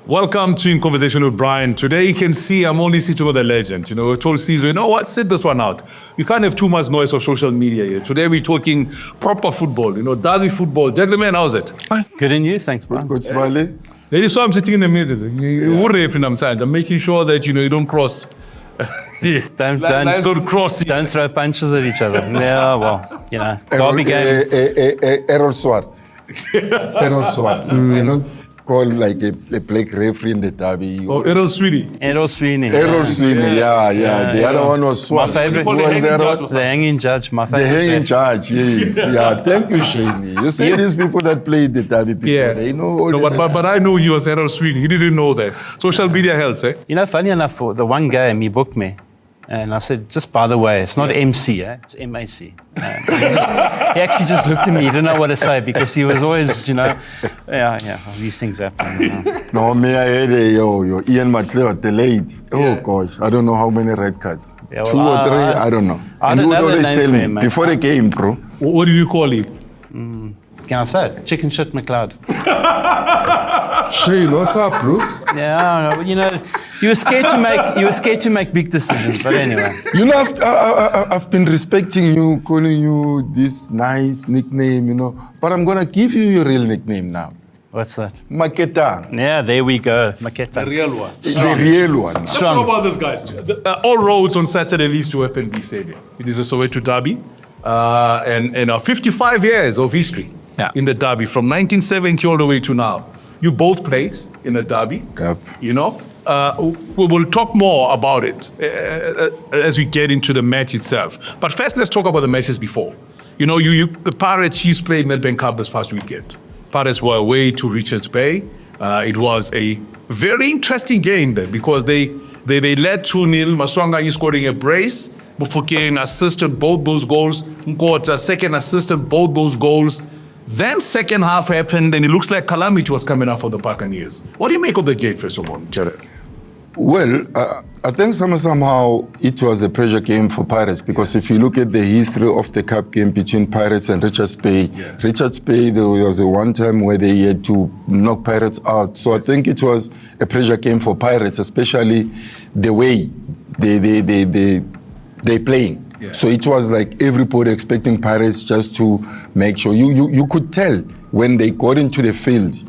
Welcome to In Conversation with Brian. Today you can see I'm only sitting with a legend. You know, we told Caesar, you know what, sit this one out. You can't have too much noise for social media here. Today we're talking proper football, you know, derby football. Gentlemen, how's it? Good in you, thanks, Brian. Good, Smiley. Ladies, so I'm sitting in the middle. I'm making sure that, you know, you don't cross. Don't cross. Don't throw punches at each other. Yeah, well, you know, derby game. Errol Swart. Errol Swart. You know, called like a black referee in the derby. Oh, Errol Sweeney. Errol Sweeney. Errol Sweeney, yeah. The other one was Swart. My favorite. The hanging judge. My favorite. The hanging judge, yes. Yeah, thank you, Shaney. You see these people that play the derby people, they know all but I know he was Errol Sweeney. He didn't know that. Social media helps, eh? You know, funny enough, for the one game, he booked me. And I said, just by the way, it's not MC, it's MAC. He actually just looked at me, he didn't know what to say because he was always, you know, these things happen. You know. No, me, I had Ian McLeod, the lady. Oh, gosh, I don't know how many red cards. Yeah, well, 2 or 3, I don't know. And he would always tell me, him, before the game, bro. What did you call him? Can I say it? Chicken shit McLeod. Shane, what's up, bro? Yeah, you know, you were scared to make big decisions, but anyway. You know, I've been respecting you, calling you this nice nickname, you know, but I'm gonna give you your real nickname now. What's that? Maketa. Yeah, there we go. Maketa. The real one. The real one. Let's talk about this, guys. All roads on Saturday leads to FNB Stadium. It is a Soweto Derby, and 55 years of history in the Derby, from 1970 all the way to now. You both played in the Derby. Yep. You know, we will talk more about it as we get into the match itself. But first, let's talk about the matches before. You know, the Pirates Chiefs played Nedbank Cup this past weekend. Pirates were away to Richards Bay. It was a very interesting game there because they led 2-0. Maswanganyi scoring a brace. Mufokeng assisted both those goals. Nkota second assisted both those goals. Then second half happened and it looks like calamity was coming up for the Buccaneers. What do you make of the game, first of all, Jared? Well, I think somehow it was a pressure game for Pirates because if you look at the history of the cup game between Pirates and Richards Bay, Richards Bay, there was a one time where they had to knock Pirates out. So I think it was a pressure game for Pirates, especially the way they're playing. Yeah. So it was like everybody expecting Pirates just to make sure. You could tell when they got into the field,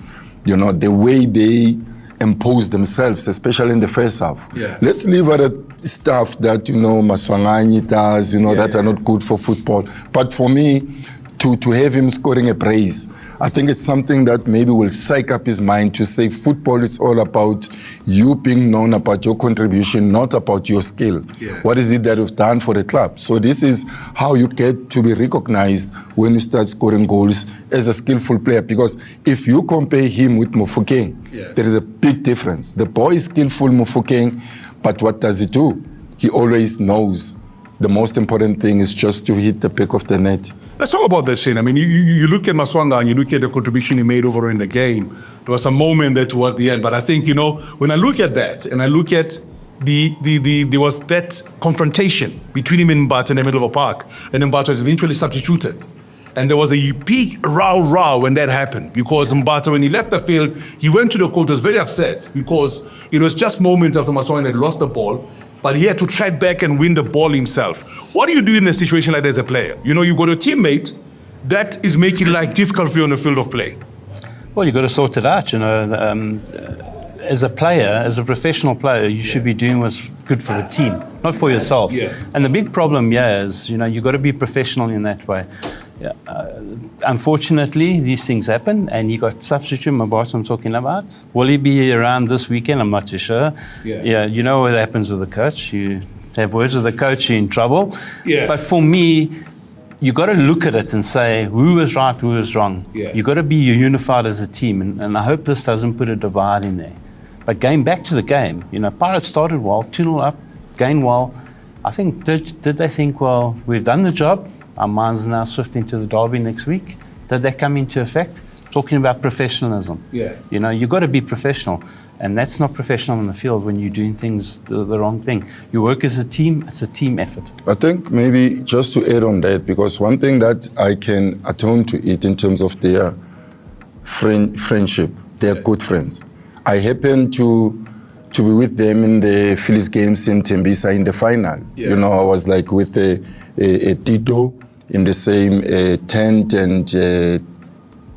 you know, the way they imposed themselves, especially in the first half. Yeah. Let's leave other stuff that, you know, Maswanganyi does, you know, that are not good for football. But for me, to have him scoring a brace, I think it's something that maybe will psych up his mind to say football is all about you being known about your contribution, not about your skill. Yeah. What is it that you've done for the club? So this is how you get to be recognized when you start scoring goals as a skillful player. Because if you compare him with Mufokeng, there is a big difference. The boy is skillful, Mufokeng, but what does he do? He always knows the most important thing is just to hit the back of the net. Let's talk about that, Shane. I mean, you look at Maswanga and you look at the contribution he made over in the game. There was a moment there towards the end, but I think, you know, when I look at that and I look at there was that confrontation between him and Mbata in the middle of a park, and then Mbata was eventually substituted. And there was a big row when that happened because Mbata, when he left the field, he went to the court, was very upset because it was just moments after Maswanga had lost the ball, but he had to track back and win the ball himself. What do you do in a situation like that as a player? You know, you got a teammate that is making life difficult for you on the field of play. Well, you've got to sort it out, you know. As a player, as a professional player, you should be doing what's good for the team, not for yourself. Yeah. And the big problem here is, you know, you've got to be professional in that way. Yeah. Unfortunately, these things happen, and he got substitute, my boss I'm talking about. Will he be around this weekend? I'm not too sure. Yeah, you know what happens with the coach. You have words with the coach, you're in trouble. Yeah. But for me, you got to look at it and say, who is right, who is wrong. Yeah. You got to be unified as a team, and I hope this doesn't put a divide in there. But going back to the game, you know, Pirates started well, 2-0 up, gained well. I think, did they think, well, we've done the job, our minds are now shifting to the Derby next week? Did that come into effect? Talking about professionalism. Yeah. You know, you've got to be professional. And that's not professional in the field when you're doing things the wrong thing. You work as a team, it's a team effort. I think maybe just to add on that, because one thing that I can atone to it in terms of their friendship, they're good friends. I happened to be with them in the Phillies games in Tembisa in the final. Yeah. You know, I was like with a Tito in the same tent, and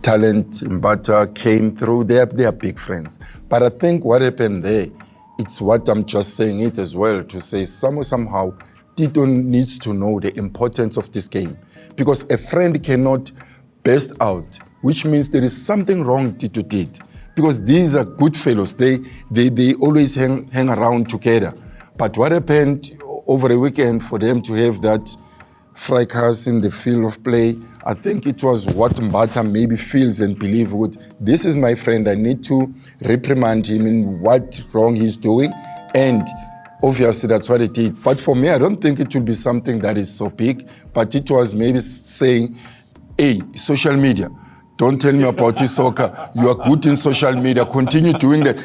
Talent and Banter came through. They are big friends. But I think what happened there, it's what I'm just saying it as well, to say somehow Tito needs to know the importance of this game, because a friend cannot burst out, which means there is something wrong Tito did, because these are good fellows. They always hang around together. But what happened over a weekend for them to have that fracas in the field of play, I think it was what Mbata maybe feels and believes. This is my friend, I need to reprimand him in what wrong he's doing, and obviously that's what it did. But for me, I don't think it will be something that is so big, but it was maybe saying, hey, social media, don't tell me about this soccer. You are good in social media. Continue doing that.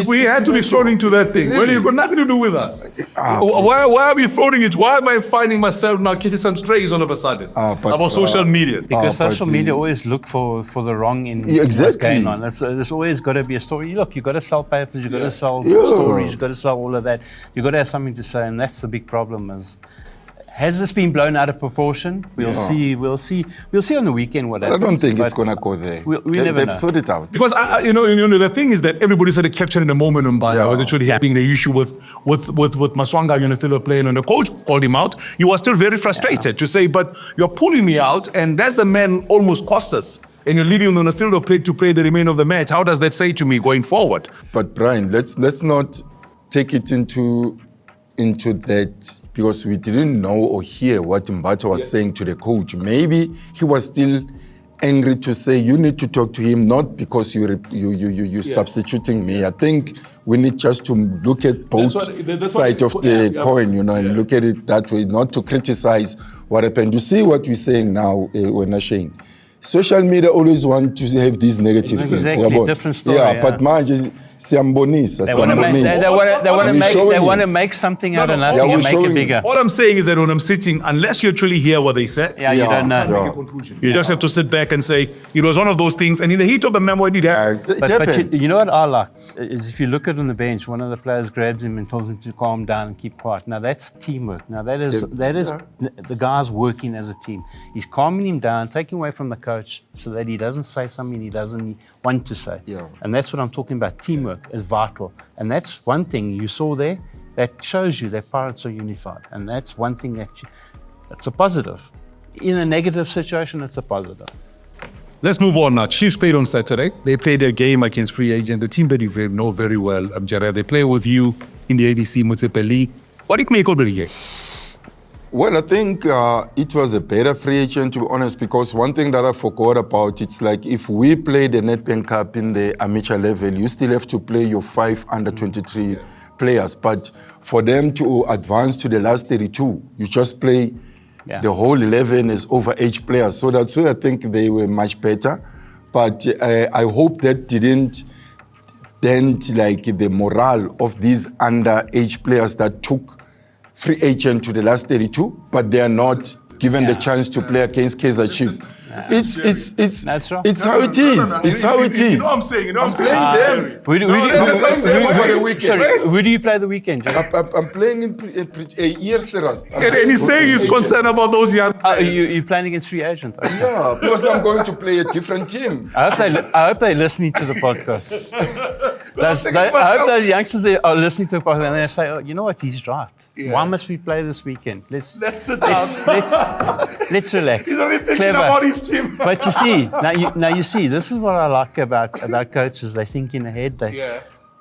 We had to be thrown into that thing. Well, you've got nothing to do with us. Why are we throwing it? Why am I finding myself now getting some strays all of a sudden about social media? Because social media always look for the wrong in what's going on. There's always got to be a story. Look, you've got to sell papers, you've got to sell stories, you've got to sell all of that. You've got to have something to say, and that's the big problem. Has this been blown out of proportion? We'll see. We'll see on the weekend what happens. I don't think it's going to go there. They've sorted it out. Because the thing is that everybody started capturing the moment on Mbata. I was actually having the issue with Maswanga Unifilo playing, and the coach called him out. He was still very frustrated to say, but you're pulling me out, and that's the man almost cost us. And you're leaving him on the field of play to play the remainder of the match. How does that say to me going forward? But Brian, let's not take it into that, because we didn't know or hear what Mbata was saying to the coach. Maybe he was still angry to say, you need to talk to him, not because you're substituting me. I think we need just to look at both sides of the coin, and look at it that way, not to criticize what happened. You see what we're saying now, when Shane. Social media always want to have these negative things. Exactly, different story. But manje siyambonisa. They want to make something out of nothing and make it bigger. All I'm saying is that when I'm sitting, unless you actually hear what they said, you don't know. Make a conclusion. You just have to sit back and say, it was one of those things, and in the heat of the moment, it did happen. But you know what I like is if you look at on the bench, one of the players grabs him and tells him to calm down and keep quiet. Now that's teamwork. Now that is the guys working as a team. He's calming him down, taking away from the coach, so that he doesn't say something he doesn't want to say. And that's what I'm talking about. Teamwork is vital. And that's one thing you saw there that shows you that Pirates are unified. And that's one thing that's a positive. In a negative situation, it's a positive. Let's move on now. Chiefs played on Saturday. They played their game against Free Agent, the team that you know very well, Jared. They play with you in the ABC Municipal League. What do you make of the game? Well, I think it was a better Free Agent, to be honest, because one thing that I forgot about, it's like if we play the Nedbank Cup in the amateur level, you still have to play your 5 under-23 players. But for them to advance to the last 32, you just play the whole 11 as overage players. So that's why I think they were much better. But I hope that didn't dent like the morale of these underage players that took Free Agent to the last 32, but they are not given the chance to play against Kaizer Chiefs. It's how it is. It's how it is. You know what I'm saying? I'm playing them. Who do you play the weekend, Joe? I'm playing in years the rust. And he's saying he's concerned about those young players. You're playing against Free Agent? Okay. Yeah, because I'm going to play a different team. I hope they're listening to the podcast. I hope those youngsters are listening to the podcast and they say, oh, you know what, he's right. Why must we play this weekend? Let's sit down. Let's relax. He's only thinking Clever. about his team. But you see, now you see, this is what I like about coaches. They think in ahead.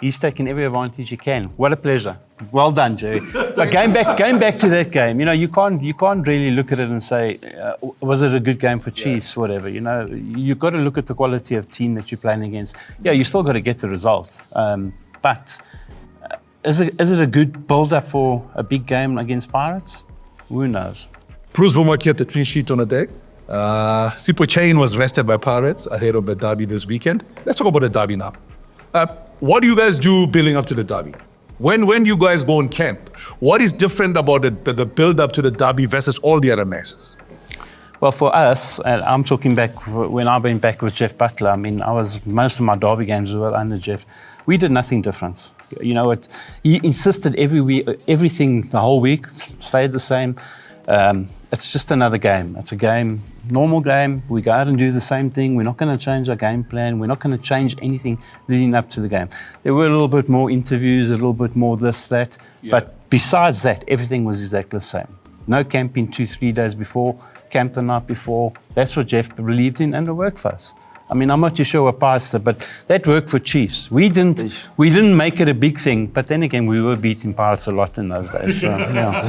He's taken every advantage he can. What a pleasure. Well done, Jerry. But going back to that game, you can't really look at it and say, was it a good game for Chiefs, whatever. You've got to look at the quality of team that you're playing against. Yeah, you still got to get the result. But is it a good build-up for a big game against Pirates? Who knows? Bruce Vomaki had the clean sheet on the deck. Sipo Chain was rested by Pirates ahead of the derby this weekend. Let's talk about the derby now. What do you guys do building up to the derby? When do you guys go in camp? What is different about the build-up to the derby versus all the other matches? Well, for us, and I'm talking back when I went back with Jeff Butler. I mean, most of my Derby games were under Jeff. We did nothing different. You know what? He insisted everything the whole week stayed the same. It's just another game. It's a game, normal game. We go out and do the same thing. We're not going to change our game plan. We're not going to change anything leading up to the game. There were a little bit more interviews, a little bit more this, that. Yeah. But besides that, everything was exactly the same. No camping 2-3 days before, camp the night before. That's what Jeff believed in, and it worked for us. I mean, I'm not too sure what Pirates did, but that worked for Chiefs. We didn't make it a big thing, but then again, we were beating Pirates a lot in those days. So, yeah.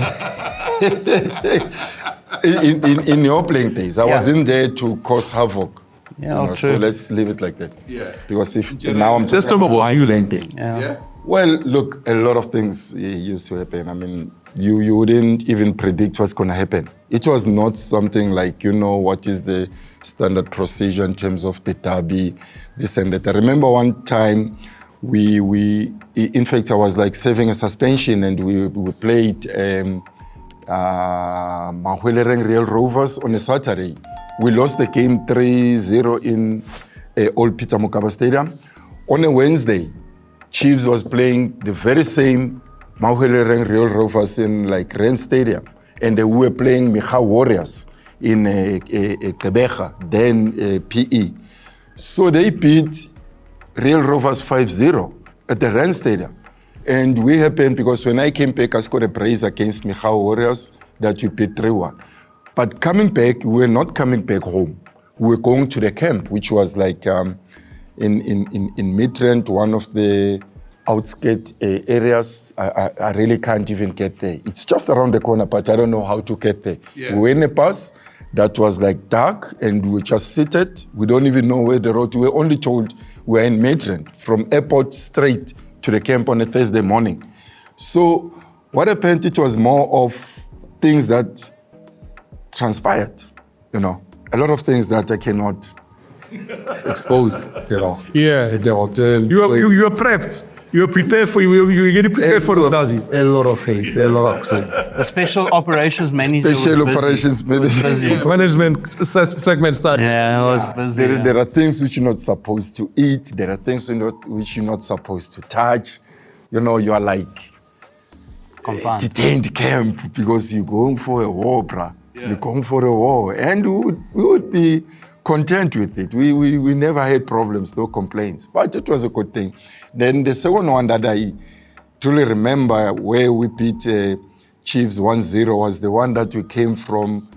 in your playing days, I wasn't there to cause havoc. Yeah, true. So let's leave it like that. Yeah. Because now I'm just talking about you playing days. Yeah. Well, look, a lot of things used to happen. I mean, you wouldn't even predict what's going to happen. It was not something like, what is the standard procedure in terms of the derby, this and that. I remember one time in fact, I was like serving a suspension, and we played Mahwelereng Real Rovers on a Saturday. We lost the game 3-0 in Old Peter Mokaba Stadium. On a Wednesday, Chiefs was playing the very same Mahwelereng Real Rovers in like Rand Stadium, and we were playing Micha Warriors in Quebeca, then PE. So they beat Real Rovers 5-0 at the Rand Stadium. And we happened, because when I came back, I scored a brace against Micha Warriors that we beat 3-1. But coming back, we were not coming back home. We were going to the camp, which was like in Midrand, one of the outskirts areas. I really can't even get there. It's just around the corner, but I don't know how to get there. Yeah. We were in a bus that was like dark, and we were just seated. We don't even know where the road. We were only told we're in Midrand, from airport straight to the camp on a Thursday morning. So what happened, it was more of things that transpired, a lot of things that I cannot expose, Yeah. The hotel. You are prepped. You are prepared for you getting prepared for the Dazi. A lot of things, a lot of things. The special operations manager. Management segment started. Yeah, I was busy. There are things which you're not supposed to eat. There are things which you're not supposed to touch. You are like detained camp because you're going for a war, bruh. Yeah. You're going for a war. And we would be content with it. We never had problems, no complaints. But it was a good thing. Then the second one that I truly remember, where we beat Chiefs 1-0, was the one that we came from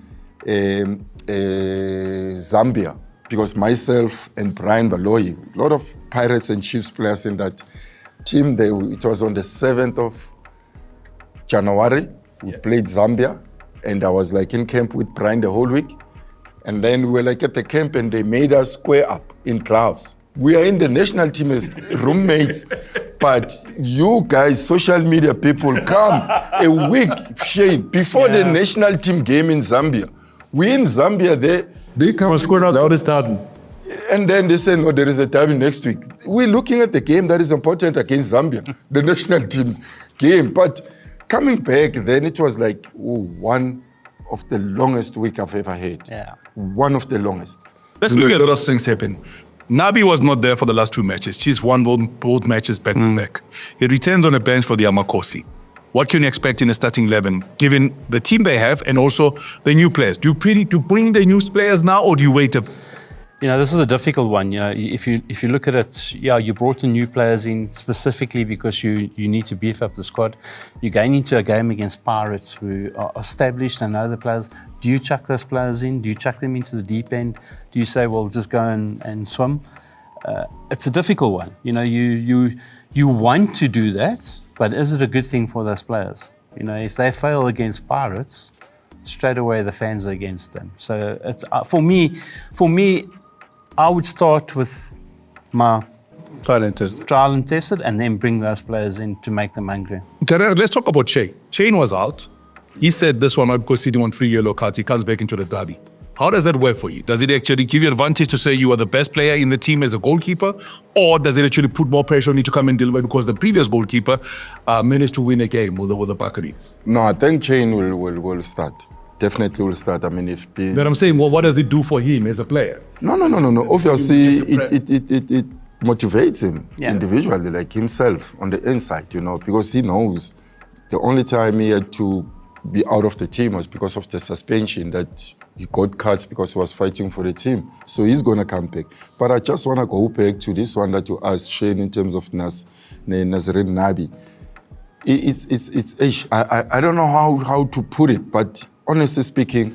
Zambia. Because myself and Brian Baloyi, a lot of Pirates and Chiefs players in that team, it was on the 7th of January. We played Zambia, and I was like in camp with Brian the whole week. And then we were like at the camp, and they made us square up in clubs. We are in the national team as roommates, but you guys, social media people, come a week, Shane, before the national team game in Zambia. We in Zambia, they come square out the starting. And then they say, no, there is a derby next week. We're looking at the game that is important against Zambia, the national team game. But coming back, then it was like, one of the longest week I've ever had. Yeah. One of the longest. Let's look at a lot of things happen. Nabi was not there for the last 2 matches. Chiefs won both matches back to back. He returns on the bench for the Amakosi. What can you expect in the starting 11, given the team they have and also the new players? Do you bring the new players now, or do you wait up? This is a difficult one. If you look at it, you brought in new players in specifically because you need to beef up the squad. You're going into a game against Pirates who are established and know the players. Do you chuck those players in? Do you chuck them into the deep end? Do you say, well, just go and swim? It's a difficult one. You want to do that, but is it a good thing for those players? If they fail against Pirates, straight away the fans are against them. So it's for me, I would start with my trial and tested, and then bring those players in to make them hungry. Let's talk about Shane. Shane was out. He said this one, because he didn't want 3 yellow cards, he comes back into the derby. How does that work for you? Does it actually give you advantage to say you are the best player in the team as a goalkeeper? Or does it actually put more pressure on you to come and deliver because the previous goalkeeper managed to win a game with the Buccaneers? No, I think Shane will start. definitely will start. I mean, if But I'm saying, well, what does it do for him as a player? No. Obviously, It's a it motivates him Yeah. individually, like himself on the inside, you know, because he knows the only time he had to be out of the team was because of the suspension, that he got cuts because he was fighting for the team. So he's going to come back. But I just want to go back to this one that you asked, Shane, in terms of Nazarene Nabi. I don't know how to put it, but honestly speaking,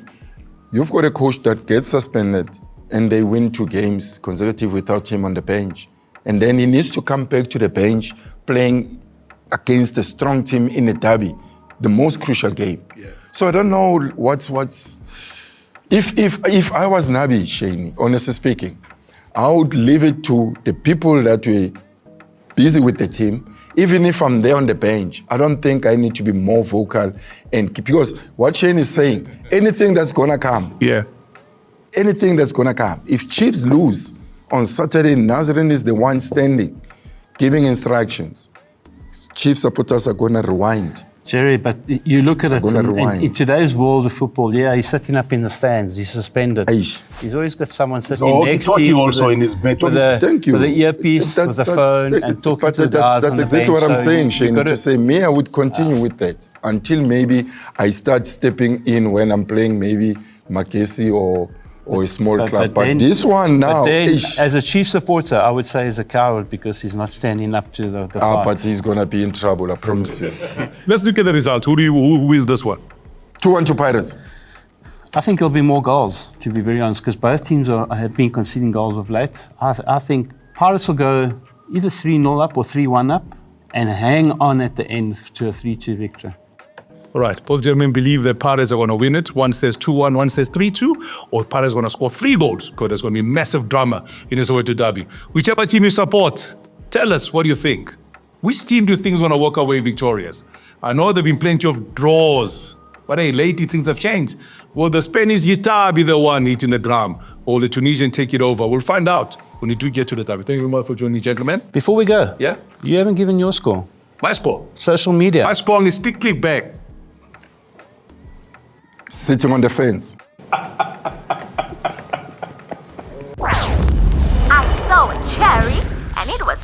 you've got a coach that gets suspended and they win 2 games consecutive without him on the bench. And then he needs to come back to the bench playing against a strong team in a derby, the most crucial game. Yeah. So I don't know what's if I was Nabi, Shane, honestly speaking, I would leave it to the people that were busy with the team. Even if I'm there on the bench, I don't think I need to be more vocal, and because what Shane is saying, anything that's gonna come, anything that's gonna come. If Chiefs lose on Saturday, Nazarene is the one standing, giving instructions. Chiefs supporters are gonna rewind. Jerry, but you look at it, in today's world of football, he's sitting up in the stands, he's suspended. Aish. He's always got someone sitting next to him also in his bed. Thank you. with the earpiece, with the phone, and talking to the guys That's on exactly the what bench. I'm So saying, you Shane. gotta- To say, me, I would continue with that until maybe I start stepping in when I'm playing maybe Makesi or a small club. But then- this one now, But then, aish. as a Chief supporter, I would say he's a coward because he's not standing up to the fight. But he's gonna be in trouble, I promise you. Let's look at the results. Who wins this one? 2-1 to Pirates. I think there'll be more goals, to be very honest, because both teams have been conceding goals of late. I think Pirates will go either 3-0 up or 3-1 up and hang on at the end to a 3-2 victory. All right, both gentlemen believe that Pirates are going to win it. One says 2-1, one says 3-2, or Pirates are going to score 3 goals because there's going to be massive drama in the Soweto Derby. Whichever team you support, tell us what you think. Which team do you think is going to walk away victorious? I know there have been plenty of draws, but hey, lately things have changed. Will the Spanish guitar be the one hitting the drum, or will the Tunisian take it over? We'll find out when we do get to the derby. Thank you very much for joining me, gentlemen. Before we go, Yeah? you haven't given your score. My score. Social media. My score is strictly back. Sitting on the fence. I saw a cherry and it was